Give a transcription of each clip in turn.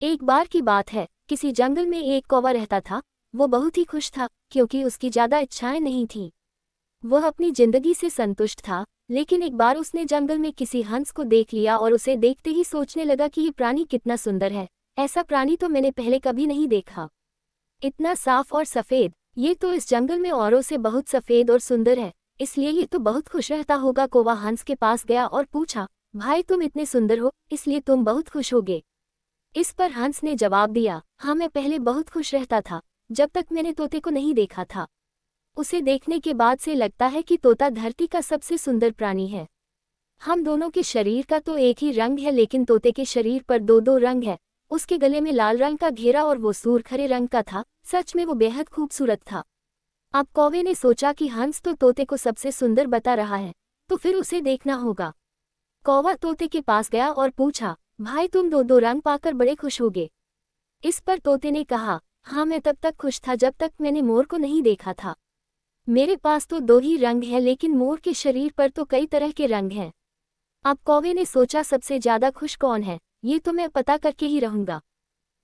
एक बार की बात है, किसी जंगल में एक कौवा रहता था। वो बहुत ही खुश था क्योंकि उसकी ज्यादा इच्छाएं नहीं थीं। वह अपनी जिंदगी से संतुष्ट था। लेकिन एक बार उसने जंगल में किसी हंस को देख लिया और उसे देखते ही सोचने लगा कि ये प्राणी कितना सुंदर है। ऐसा प्राणी तो मैंने पहले कभी नहीं देखा। इतना साफ और सफेद, ये तो इस जंगल में औरों से बहुत सफेद और सुंदर है, इसलिए ये तो बहुत खुश रहता होगा। कौवा हंस के पास गया और पूछा, भाई तुम इतने सुंदर हो इसलिए तुम बहुत खुश होगे। इस पर हंस ने जवाब दिया, हाँ मैं पहले बहुत खुश रहता था, जब तक मैंने तोते को नहीं देखा था। उसे देखने के बाद से लगता है कि तोता धरती का सबसे सुंदर प्राणी है। हम दोनों के शरीर का तो एक ही रंग है, लेकिन तोते के शरीर पर दो दो रंग है। उसके गले में लाल रंग का घेरा और वो सूरखरे रंग का था। सच में वो बेहद खूबसूरत था। अब कौवे ने सोचा कि हंस तो तोते को सबसे सुंदर बता रहा है, तो फिर उसे देखना होगा। कौवा तोते के पास गया और पूछा, भाई तुम दो दो रंग पाकर बड़े खुश होगे। इस पर तोते ने कहा, हाँ मैं तब तक खुश था जब तक मैंने मोर को नहीं देखा था। मेरे पास तो दो ही रंग है, लेकिन मोर के शरीर पर तो कई तरह के रंग हैं। अब कौवे ने सोचा सबसे ज्यादा खुश कौन है, ये तो मैं पता करके ही रहूंगा,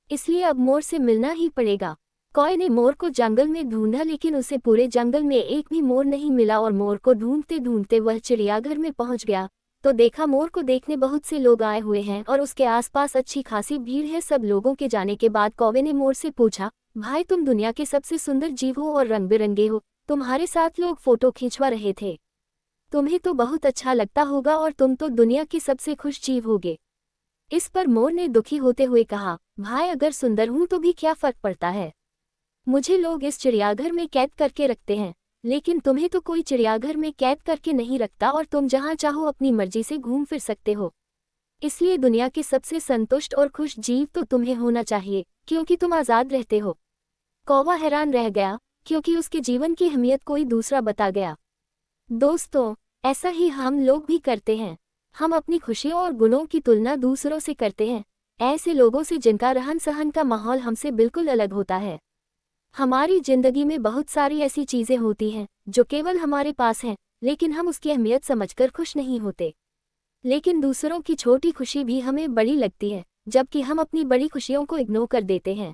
इसलिए अब मोर से मिलना ही पड़ेगा। कौवे ने मोर को जंगल में ढूंढा, लेकिन उसे पूरे जंगल में एक भी मोर नहीं मिला और मोर को ढूंढते ढूंढते वह चिड़ियाघर में पहुंच गया तो देखा मोर को देखने बहुत से लोग आए हुए हैं और उसके आसपास अच्छी खासी भीड़ है। सब लोगों के जाने के बाद कौवे ने मोर से पूछा, भाई तुम दुनिया के सबसे सुंदर जीव हो और रंग बिरंगे हो, तुम्हारे साथ लोग फोटो खिंचवा रहे थे, तुम्हें तो बहुत अच्छा लगता होगा और तुम तो दुनिया के सबसे खुश जीव होगे। इस पर मोर ने दुखी होते हुए कहा, भाई अगर सुंदर हूं तो भी क्या फर्क पड़ता है, मुझे लोग इस चिड़ियाघर में कैद करके रखते हैं, लेकिन तुम्हें तो कोई चिड़ियाघर में कैद करके नहीं रखता और तुम जहां चाहो अपनी मर्जी से घूम फिर सकते हो। इसलिए दुनिया के सबसे संतुष्ट और खुश जीव तो तुम्हें होना चाहिए, क्योंकि तुम आज़ाद रहते हो। कौवा हैरान रह गया, क्योंकि उसके जीवन की अहमियत कोई दूसरा बता गया। दोस्तों, ऐसा ही हम लोग भी करते हैं। हम अपनी खुशियों और गुणों की तुलना दूसरों से करते हैं, ऐसे लोगों से जिनका रहन सहन का माहौल हमसे बिल्कुल अलग होता है। हमारी जिंदगी में बहुत सारी ऐसी चीजें होती हैं जो केवल हमारे पास हैं, लेकिन हम उसकी अहमियत समझकर खुश नहीं होते। लेकिन दूसरों की छोटी खुशी भी हमें बड़ी लगती है, जबकि हम अपनी बड़ी खुशियों को इग्नोर कर देते हैं।